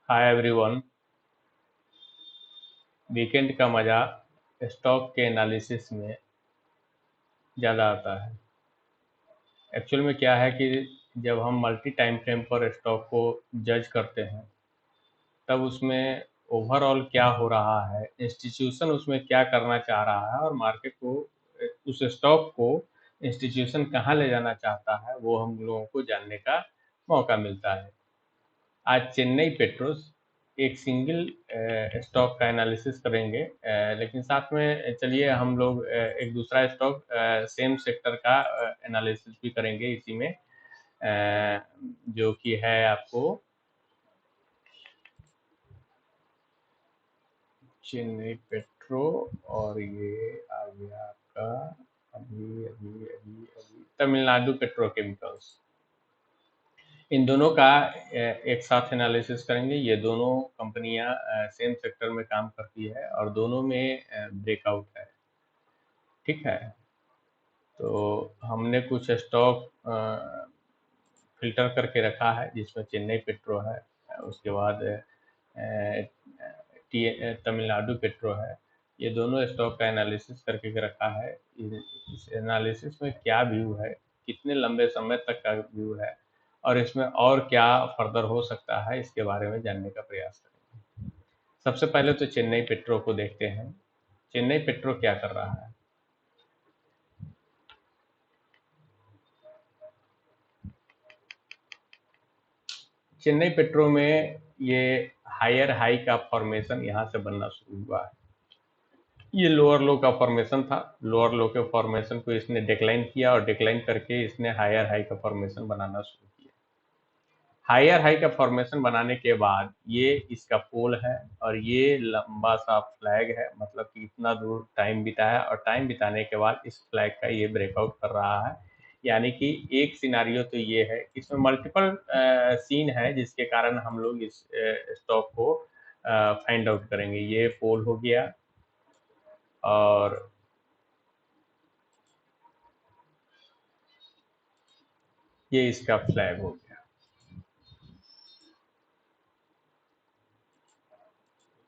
Hi everyone. Weekend का मज़ा stock के एनालिसिस में ज़्यादा आता है। एक्चुअल में क्या है कि जब हम मल्टी टाइम फ्रेम पर स्टॉक को जज करते हैं, तब उसमें ओवरऑल क्या हो रहा है, इंस्टीट्यूशन उसमें क्या करना चाह रहा है और मार्केट को उस स्टॉक को इंस्टीट्यूशन कहाँ ले जाना चाहता है, वो हम लोगों को जानने का मौका मिलता है। आज चेन्नई पेट्रोस एक सिंगल स्टॉक का एनालिसिस करेंगे, लेकिन साथ में चलिए हम लोग एक दूसरा स्टॉक सेम सेक्टर का एनालिसिस भी करेंगे इसी में, जो कि है आपको चेन्नई पेट्रो। और ये आ गया आपका अभी अभी अभी अभी तमिलनाडु पेट्रोकेमिकल्स। इन दोनों का एक साथ एनालिसिस करेंगे। ये दोनों कंपनियां सेम सेक्टर में काम करती है और दोनों में ब्रेकआउट है। ठीक है, तो हमने कुछ स्टॉक फिल्टर करके रखा है जिसमें चेन्नई पेट्रो है, उसके बाद तमिलनाडु पेट्रो है। ये दोनों स्टॉक का एनालिसिस करके रखा है। इस एनालिसिस में क्या व्यू है, कितने लंबे समय तक का व्यू है और इसमें और क्या फर्दर हो सकता है, इसके बारे में जानने का प्रयास करेंगे। सबसे पहले तो चेन्नई पेट्रो को देखते हैं। चेन्नई पेट्रो क्या कर रहा है। चेन्नई पेट्रो में ये हायर हाई का फॉर्मेशन यहाँ से बनना शुरू हुआ है। ये लोअर लो का फॉर्मेशन था। लोअर लो के फॉर्मेशन को इसने डिक्लाइन किया और डिक्लाइन करके इसने हायर हाई का फॉर्मेशन बनाना शुरू किया। हायर हाई का फॉर्मेशन बनाने के बाद ये इसका पोल है और ये लंबा सा फ्लैग है, मतलब कि इतना दूर टाइम बिताया और टाइम बिताने के बाद इस फ्लैग का ये ब्रेकआउट कर रहा है। यानी कि एक सिनारियो तो ये है, इसमें मल्टीपल सीन है जिसके कारण हम लोग इस स्टॉक को फाइंड आउट करेंगे। ये पोल हो गया और ये इसका फ्लैग हो गया।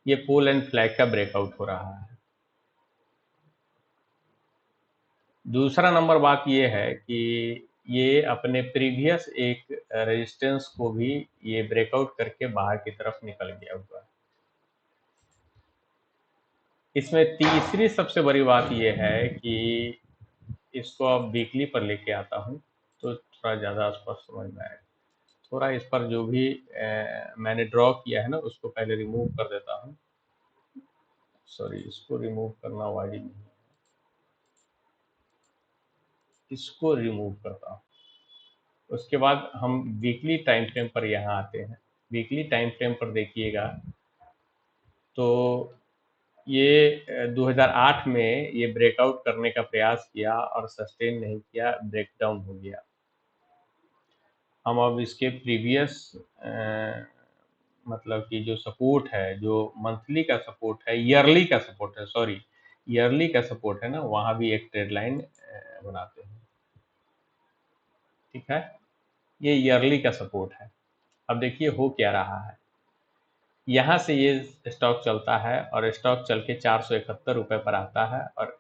ये पोल एंड फ्लैग का ब्रेकआउट हो रहा है। दूसरा नंबर बात ये है कि ये अपने प्रीवियस एक रेजिस्टेंस को भी ये ब्रेकआउट करके बाहर की तरफ निकल गया हुआ है। इसमें तीसरी सबसे बड़ी बात ये है कि इसको अब वीकली पर लेके आता हूँ तो थोड़ा ज़्यादा स्पष्ट समझ में आएगा। थोड़ा इस पर जो भी मैंने ड्रॉ किया है ना, उसको पहले रिमूव कर देता हूँ। सॉरी, इसको रिमूव करना वाजिब नहीं, इसको रिमूव करता हूँ। उसके बाद हम वीकली टाइम फ्रेम पर यहाँ आते हैं। वीकली टाइम फ्रेम पर देखिएगा तो ये 2008 में ये ब्रेकआउट करने का प्रयास किया और सस्टेन नहीं किया, ब्रेकडाउन हो गया। हम अब इसके प्रीवियस मतलब कि जो सपोर्ट है, जो मंथली का सपोर्ट है, ईयरली का सपोर्ट है, सॉरी ईयरली का सपोर्ट है ना, वहाँ भी एक ट्रेड लाइन बनाते हैं। ठीक है, ये ईयरली का सपोर्ट है। अब देखिए हो क्या रहा है। यहाँ से ये स्टॉक चलता है और स्टॉक चल के 471 रुपये पर आता है और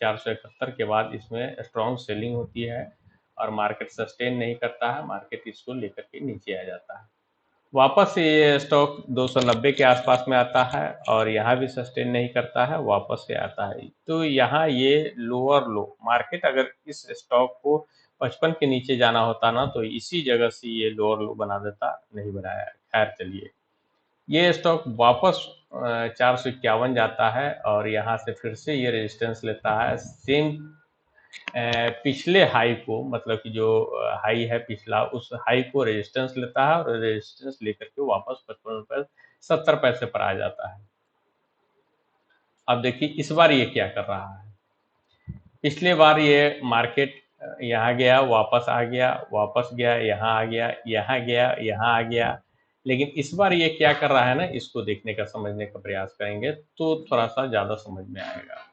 471 के बाद इसमें स्ट्रॉन्ग सेलिंग होती है और मार्केट सस्टेन नहीं करता है, मार्केट इसको लेकर के नीचे आ जाता है। वापस से ये स्टॉक 290 के आसपास में आता है और यहाँ भी सस्टेन नहीं करता है, वापस से आता है। तो यहाँ ये लोअर लो, मार्केट अगर इस स्टॉक को 55 के नीचे जाना होता ना तो इसी जगह से ये लोअर लो बना देता, नहीं बनाया। खैर चलिए, ये स्टॉक वापस 451 जाता है और यहाँ से फिर से ये रेजिस्टेंस लेता है सेम पिछले हाई को, मतलब कि जो हाई है पिछला, उस हाई को रेजिस्टेंस लेता है और रेजिस्टेंस लेकर के वापस 55 रुपये 70 पैसे पर आ जाता है। अब देखिए इस बार ये क्या कर रहा है। पिछले बार ये मार्केट यहाँ गया, वापस आ गया, वापस गया, यहाँ आ गया, यहाँ गया, यहाँ आ गया। लेकिन इस बार ये क्या कर रहा है ना, इसको देखने का, समझने का प्रयास करेंगे तो थोड़ा सा ज़्यादा समझ में आएगा।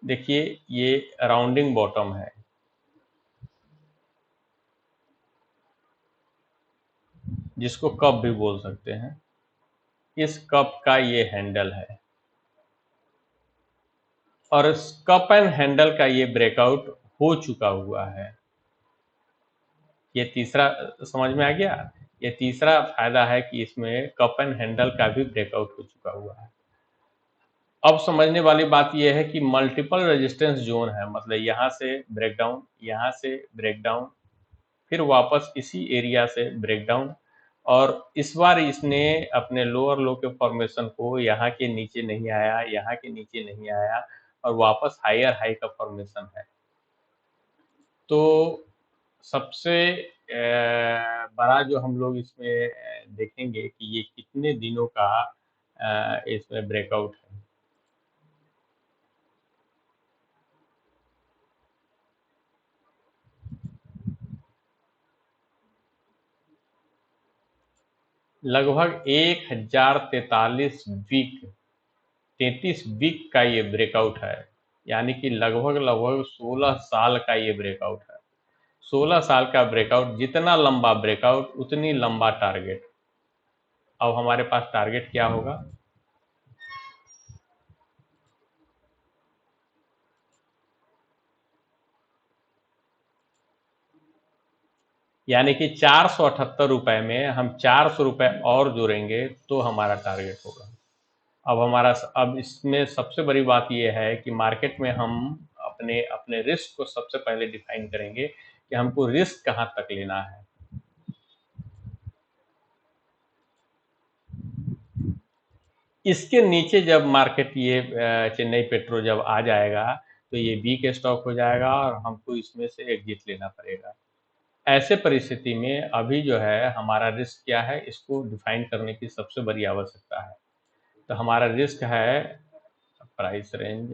देखिए ये राउंडिंग बॉटम है। जिसको कप भी बोल सकते हैं। इस कप का ये हैंडल है और इस कप एंड हैंडल का ये ब्रेकआउट हो चुका हुआ है। ये तीसरा समझ में आ गया। ये तीसरा फायदा है कि इसमें कप एंड हैंडल का भी ब्रेकआउट हो चुका हुआ है। अब समझने वाली बात यह है कि मल्टीपल रेजिस्टेंस जोन है, मतलब यहाँ से ब्रेकडाउन, यहाँ से ब्रेकडाउन, फिर वापस इसी एरिया से ब्रेकडाउन, और इस बार इसने अपने लोअर लो के फॉर्मेशन को यहाँ के नीचे नहीं आया, यहाँ के नीचे नहीं आया, और वापस हायर हाई का फॉर्मेशन है। तो सबसे बड़ा जो हम लोग इसमें देखेंगे कि ये कितने दिनों का इसमें ब्रेकआउट है। लगभग 1043 वीक, 33 वीक का ये ब्रेकआउट है, यानी कि लगभग लगभग 16 साल का ये ब्रेकआउट है। 16 साल का ब्रेकआउट, जितना लंबा ब्रेकआउट उतनी लंबा टारगेट। अब हमारे पास टारगेट क्या होगा? यानी कि 478 रुपए में हम 400 रुपए और जोड़ेंगे तो हमारा टारगेट होगा। अब इसमें सबसे बड़ी बात यह है कि मार्केट में हम अपने अपने रिस्क को सबसे पहले डिफाइन करेंगे कि हमको रिस्क कहाँ तक लेना है। इसके नीचे जब मार्केट ये चेन्नई पेट्रो जब आ जाएगा तो ये बी के स्टॉक हो जाएगा और हमको इसमें से एग्जिट लेना पड़ेगा। ऐसे परिस्थिति में अभी जो है हमारा रिस्क क्या है, इसको डिफाइन करने की सबसे बड़ी आवश्यकता है। तो हमारा रिस्क है प्राइस रेंज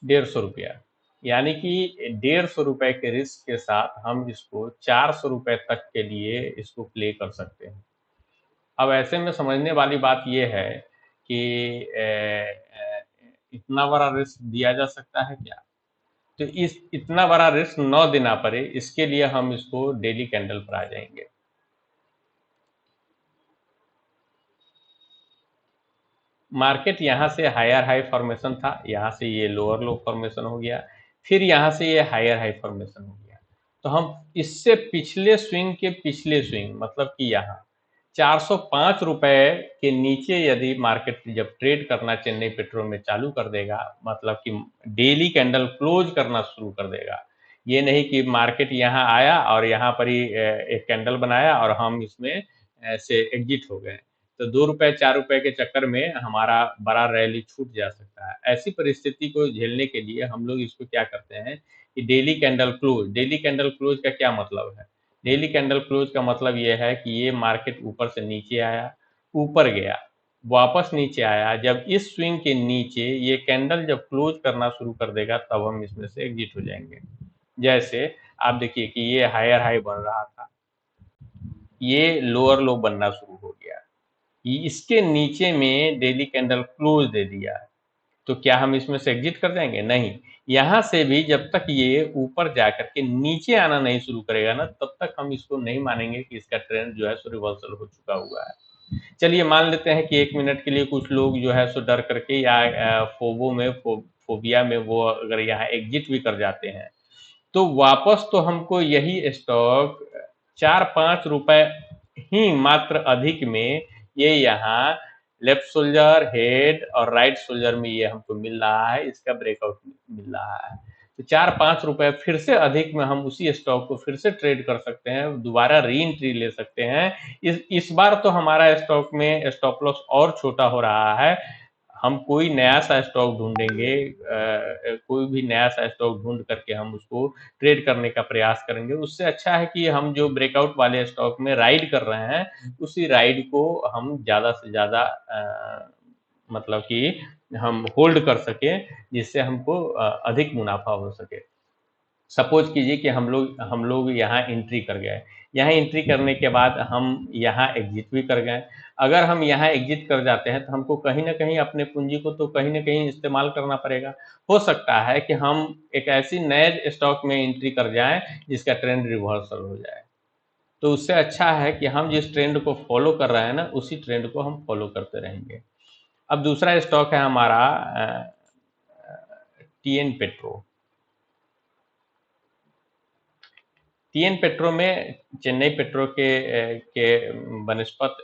150 रुपया, यानी कि 150 रुपए के रिस्क के साथ हम इसको 400 रुपए तक के लिए इसको प्ले कर सकते हैं। अब ऐसे में समझने वाली बात यह है कि इतना बड़ा रिस्क दिया जा सकता है क्या? तो इस इतना बड़ा रिस्क न देना पड़े, इसके लिए हम इसको डेली कैंडल पर आ जाएंगे। मार्केट यहाँ से हायर हाई फॉर्मेशन था, यहाँ से ये लोअर लो फॉर्मेशन हो गया, फिर यहाँ से ये हायर हाई फॉर्मेशन हो गया। तो हम इससे पिछले स्विंग के पिछले स्विंग, मतलब कि यहाँ 405 रुपए के नीचे यदि मार्केट जब ट्रेड करना चेन्नई पेट्रोल में चालू कर देगा, मतलब कि डेली कैंडल क्लोज करना शुरू कर देगा। ये नहीं कि मार्केट यहाँ आया और यहाँ पर ही एक कैंडल बनाया और हम इसमें से एग्जिट हो गए, तो 2 रुपए 4 रुपए के चक्कर में हमारा बड़ा रैली छूट जा सकता है। ऐसी परिस्थिति को झेलने के लिए हम लोग इसको क्या करते हैं कि डेली कैंडल क्लोज का क्या मतलब है? डेली कैंडल क्लोज का मतलब ये है कि ये मार्केट ऊपर से नीचे आया, ऊपर गया, वापस नीचे आया, जब इस स्विंग के नीचे ये कैंडल जब क्लोज करना शुरू कर देगा तब हम इसमें से एग्जिट हो जाएंगे। जैसे आप देखिए कि ये हायर हाई बन रहा था, ये लोअर लो बनना शुरू हो गया, इसके नीचे में डेली कैंडल क्लोज दे दिया, तो क्या हम इसमें से एग्जिट कर जाएंगे? नहीं। यहाँ से भी जब तक ये ऊपर जाकर के नीचे आना नहीं शुरू करेगा ना, तब तक हम इसको नहीं मानेंगे कि इसका ट्रेंड जो है सो रिवर्सल हो चुका हुआ है। चलिए मान लेते हैं कि 1 मिनट के लिए कुछ लोग जो है सो डर करके या फोबो में फोबिया में वो अगर यहाँ एग्जिट भी कर जाते हैं, तो वापस तो हमको यही स्टॉक 4-5 रुपए ही मात्र अधिक में ये यहाँ लेफ्ट शोल्डर, हेड और राइट शोल्डर में ये हमको मिल रहा है, इसका ब्रेकआउट मिल रहा है। तो 4-5 रुपए फिर से अधिक में हम उसी स्टॉक को फिर से ट्रेड कर सकते हैं, दोबारा री एंट्री ले सकते हैं। इस बार तो हमारा स्टॉक में स्टॉप लॉस और छोटा हो रहा है। हम कोई नया सा स्टॉक ढूंढेंगे, कोई भी नया सा स्टॉक ढूंढ करके हम उसको ट्रेड करने का प्रयास करेंगे। उससे अच्छा है कि हम जो ब्रेकआउट वाले स्टॉक में राइड कर रहे हैं, उसी राइड को हम ज़्यादा से ज़्यादा मतलब कि हम होल्ड कर सकें, जिससे हमको अधिक मुनाफा हो सके। सपोज कीजिए कि हम लोग यहाँ एंट्री कर गए, यहाँ एंट्री करने के बाद हम यहाँ एग्जिट भी कर गए। अगर हम यहाँ एग्जिट कर जाते हैं तो हमको कहीं ना कहीं अपने पूंजी को तो कहीं ना कहीं इस्तेमाल करना पड़ेगा। हो सकता है कि हम एक ऐसी नए स्टॉक में एंट्री कर जाएं जिसका ट्रेंड रिवर्सल हो जाए। तो उससे अच्छा है कि हम जिस ट्रेंड को फॉलो कर रहे हैं ना, उसी ट्रेंड को हम फॉलो करते रहेंगे। अब दूसरा स्टॉक है हमारा टीएन पेट्रो। टीएन पेट्रो में चेन्नई पेट्रो के बनस्पत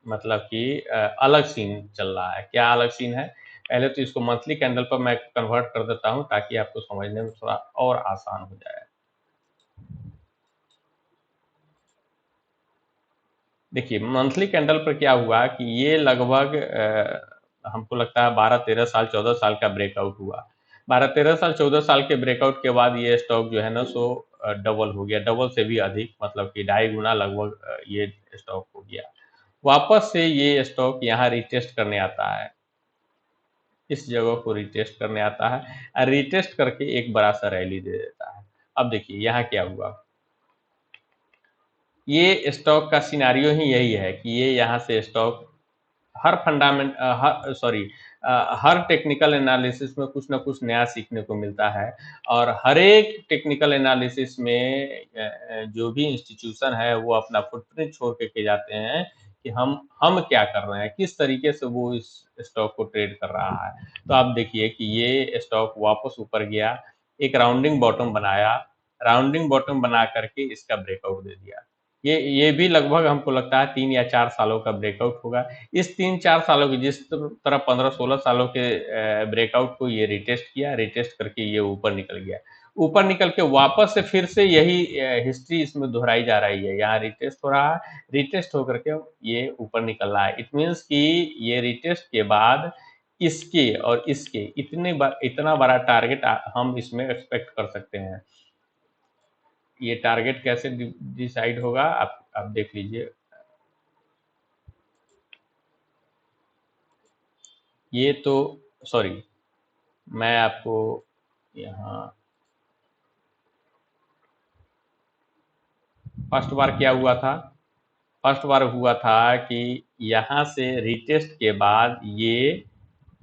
मतलब कि अलग सीन चल रहा है। क्या अलग सीन है? पहले तो इसको मंथली कैंडल पर मैं कन्वर्ट कर देता हूं ताकि आपको समझने में थोड़ा और आसान हो जाए। देखिए मंथली कैंडल पर क्या हुआ कि ये लगभग हमको लगता है 12-13 साल 14 साल का ब्रेकआउट हुआ। 12-13 साल 14 साल के ब्रेकआउट के बाद ये स्टॉक जो है ना सो डबल हो गया, डबल से भी अधिक, मतलब कि 2.5 गुना लगभग ये स्टॉक हो गया। वापस से ये स्टॉक यहाँ रिटेस्ट करने आता है, इस जगह को रिटेस्ट करने आता है और रिटेस्ट करके एक बड़ा सा रैली दे देता है। अब देखिए यहाँ क्या हुआ, ये स्टॉक का सिनारियो ही यही है कि ये यहाँ से स्टॉक हर फंडामेंट हर सॉरी हर टेक्निकल एनालिसिस में कुछ ना कुछ नया सीखने को मिलता है। और हर एक टेक्निकल एनालिसिस में जो भी इंस्टीट्यूशन है वो अपना फुटप्रिंट छोड़ के जाते हैं कि हम क्या कर रहे हैं, किस तरीके से वो इस स्टॉक को ट्रेड कर रहा है। तो आप देखिए कि ये स्टॉक वापस ऊपर गया, एक राउंडिंग बॉटम बनाया, राउंडिंग बॉटम बना करके इसका ब्रेकआउट दे दिया। ये भी लगभग हमको लगता है 3 या 4 सालों का ब्रेकआउट होगा। इस 3-4 सालों की जिस तरह 15-16 सालों के ब्रेकआउट को ये रिटेस्ट किया, रिटेस्ट करके ये ऊपर निकल गया, ऊपर निकल के वापस से फिर से यही हिस्ट्री इसमें दोहराई जा रही है। यहाँ रिटेस्ट हो रहा है, रिटेस्ट होकर के ये ऊपर निकल रहा है। इट मीन्स कि ये रिटेस्ट के बाद इसके और इसके इतना बड़ा टारगेट हम इसमें एक्सपेक्ट कर सकते हैं। ये टारगेट कैसे डिसाइड होगा आप देख लीजिए। ये तो सॉरी, मैं आपको यहाँ फर्स्ट बार क्या हुआ था, फर्स्ट बार हुआ था कि यहाँ से रिटेस्ट के बाद ये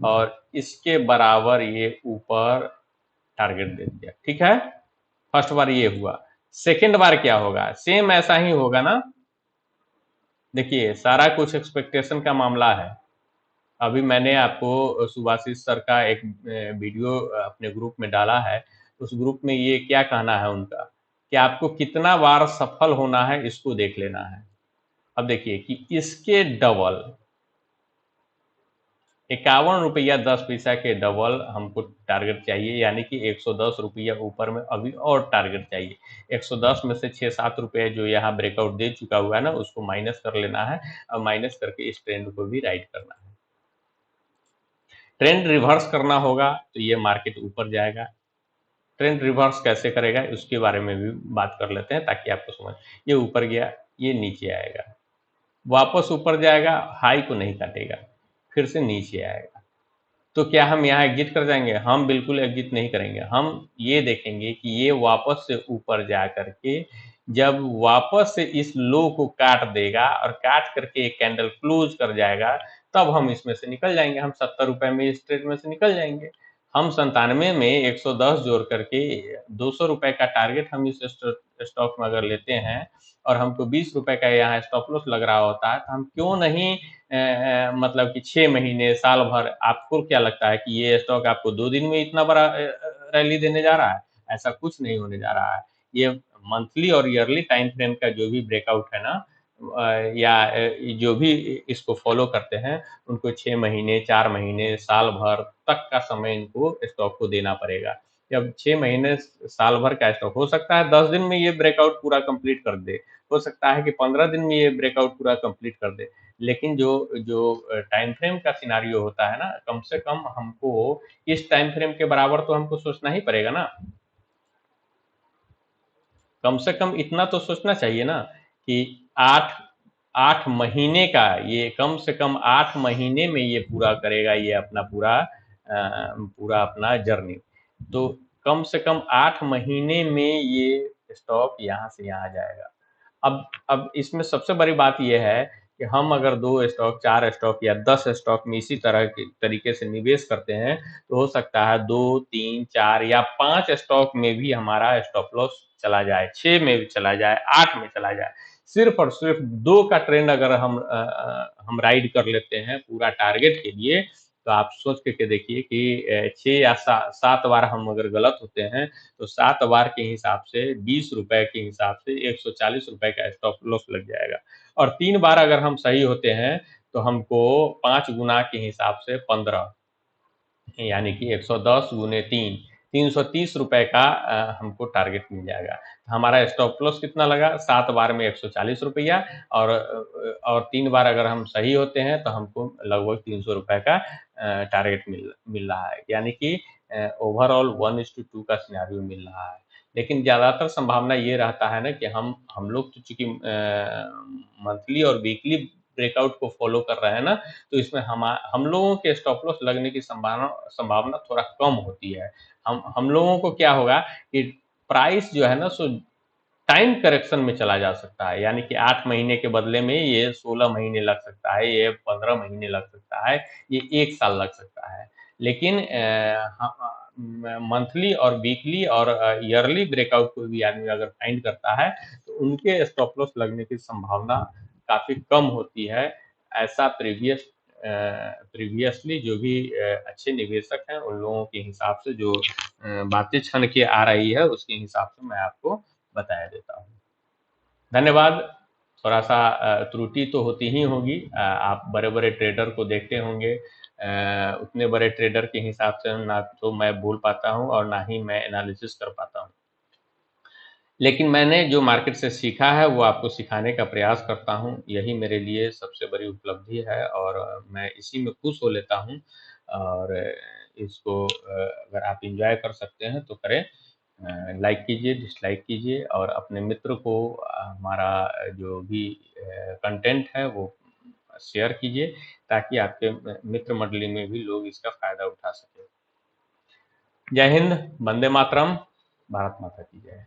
और इसके बराबर ये ऊपर टारगेट दे दिया, ठीक है। फर्स्ट बार ये हुआ, सेकेंड बार क्या होगा, सेम ऐसा ही होगा ना। देखिए सारा कुछ एक्सपेक्टेशन का मामला है। अभी मैंने आपको सुभाषिस सर का एक वीडियो अपने ग्रुप में डाला है। उस ग्रुप में ये क्या कहना है उनका कि आपको कितना बार सफल होना है इसको देख लेना है। अब देखिए कि इसके डबल 51 रुपया 10 पैसा के डबल हमको टारगेट चाहिए, यानी कि 110 रुपया ऊपर में अभी और टारगेट चाहिए। 110 में से 6-7 रुपये जो यहाँ ब्रेकआउट दे चुका हुआ है ना, उसको माइनस कर लेना है और माइनस करके इस ट्रेंड को भी राइट करना है। ट्रेंड रिवर्स करना होगा तो ये मार्केट ऊपर जाएगा। ट्रेंड रिवर्स कैसे करेगा उसके बारे में भी बात कर लेते हैं ताकि आपको समझ। ये ऊपर गया, ये नीचे आएगा, वापस ऊपर जाएगा, हाई को नहीं काटेगा, फिर से नीचे आएगा। तो क्या हम यहाँ एग्जिट कर जाएंगे? हम बिल्कुल एग्जिट नहीं करेंगे। हम ये देखेंगे कि ये वापस से ऊपर जा करके जब वापस से इस लो को काट देगा और काट करके एक कैंडल क्लोज कर जाएगा, तब हम इसमें से निकल जाएंगे। हम 70 रुपए में इस ट्रेड में से निकल जाएंगे। हम 97 में 110 जोड़ करके 200 रुपए का टारगेट हम इस स्टॉक में अगर लेते हैं और हमको 20 रुपए का यहाँ स्टॉप लॉस लग रहा होता है, तो हम क्यों नहीं मतलब कि 6 महीने साल भर। आपको क्या लगता है कि ये स्टॉक आपको 2 दिन में इतना बड़ा रैली देने जा रहा है? ऐसा कुछ नहीं होने जा रहा है। ये मंथली और ईयरली टाइम फ्रेम का जो भी ब्रेकआउट है ना, या जो भी इसको फॉलो करते हैं उनको 6 महीने 4 महीने साल भर तक का समय इनको स्टॉक को देना पड़ेगा। जब 6 महीने साल भर का स्टॉक, हो सकता है 10 दिन में ये ब्रेकआउट पूरा कंप्लीट कर दे, हो सकता है कि 15 दिन में ये ब्रेकआउट पूरा कंप्लीट कर दे, लेकिन जो जो टाइम फ्रेम का सिनारियो होता है ना, कम से कम हमको इस टाइम फ्रेम के बराबर तो हमको सोचना ही पड़ेगा ना। कम से कम इतना तो सोचना चाहिए ना कि 8 8 महीने का, ये कम से कम 8 महीने में ये पूरा करेगा, ये अपना पूरा अपना जर्नी। तो कम से कम 8 महीने में ये स्टॉक यहाँ से यहाँ जाएगा। अब इसमें सबसे बड़ी बात यह है कि हम अगर 2 स्टॉक, 4 स्टॉक या 10 स्टॉक में इसी तरह के तरीके से निवेश करते हैं, तो हो सकता है 2, 3, 4 या 5 स्टॉक में भी हमारा स्टॉप लॉस चला जाए, 6 में भी चला जाए, 8 में चला जाए। सिर्फ़ और सिर्फ़ 2 का ट्रेंड अगर हम राइड कर लेते हैं पूरा टारगेट के लिए, तो आप सोच के देखिए कि 6 या 7 बार हम अगर गलत होते हैं, तो 7 बार के हिसाब से ₹20 के हिसाब से ₹140 का स्टॉप लॉस लग जाएगा। और 3 बार अगर हम सही होते हैं, तो हमको 5 गुना के हिसाब से 15 यानी कि 110 गुने 3 ₹330 का हमको टारगेट मिल जाएगा। हमारा स्टॉप लॉस कितना लगा? 7 बार में ₹140 और 3 बार अगर हम सही होते हैं तो हमको लगभग ₹300 का टारगेट मिल रहा है। यानी कि ओवरऑल 1:2 का सिनेरियो मिल रहा है। लेकिन ज़्यादातर संभावना ये रहता है ना कि हम लोग तो चूँकि मंथली और वीकली ब्रेकआउट को फ़ॉलो कर रहे हैं ना, तो इसमें हम लोगों के स्टॉप लॉस लगने की संभावना थोड़ा कम होती है। हम लोगों को क्या होगा कि प्राइस जो है ना सो टाइम करेक्शन में चला जा सकता है, यानी कि 8 महीने के बदले में ये 16 महीने लग सकता है, ये 15 महीने लग सकता है, ये 1 साल लग सकता है। लेकिन मंथली और वीकली और ईयरली ब्रेकआउट कोई भी आदमी अगर फाइंड करता है, तो उनके स्टॉप लॉस लगने की संभावना काफ़ी कम होती है। ऐसा प्रीवियसली जो भी अच्छे निवेशक हैं, उन लोगों के हिसाब से जो बातें छन के आ रही है, उसके हिसाब से मैं आपको बताया देता हूँ। धन्यवाद। थोड़ा-सा त्रुटि तो होती ही होगी। आप बड़े-बड़े ट्रेडर को देखते होंगे। उतने बड़े ट्रेडर के हिसाब से ना तो मैं बोल पाता हूँ और ना ही मैं एनालिसिस कर पाता हूँ। लेकिन मैंने जो मार्केट से सीखा है, वो आपको सिखाने का प्रयास करता हूँ। यही मेरे लिए सबसे बड़ी उपलब्धि है और मैं इसी में खुश हो लेता हूँ और इसको अगर आप एन्जॉय कर सकते हैं तो करें। लाइक कीजिए, डिसलाइक कीजिए और अपने मित्र को हमारा जो भी कंटेंट है वो शेयर कीजिए ताकि आपके मित्र मंडली में भी लोग इसका फ़ायदा उठा सकें। जय हिंद, वंदे मातरम, भारत माता की जय।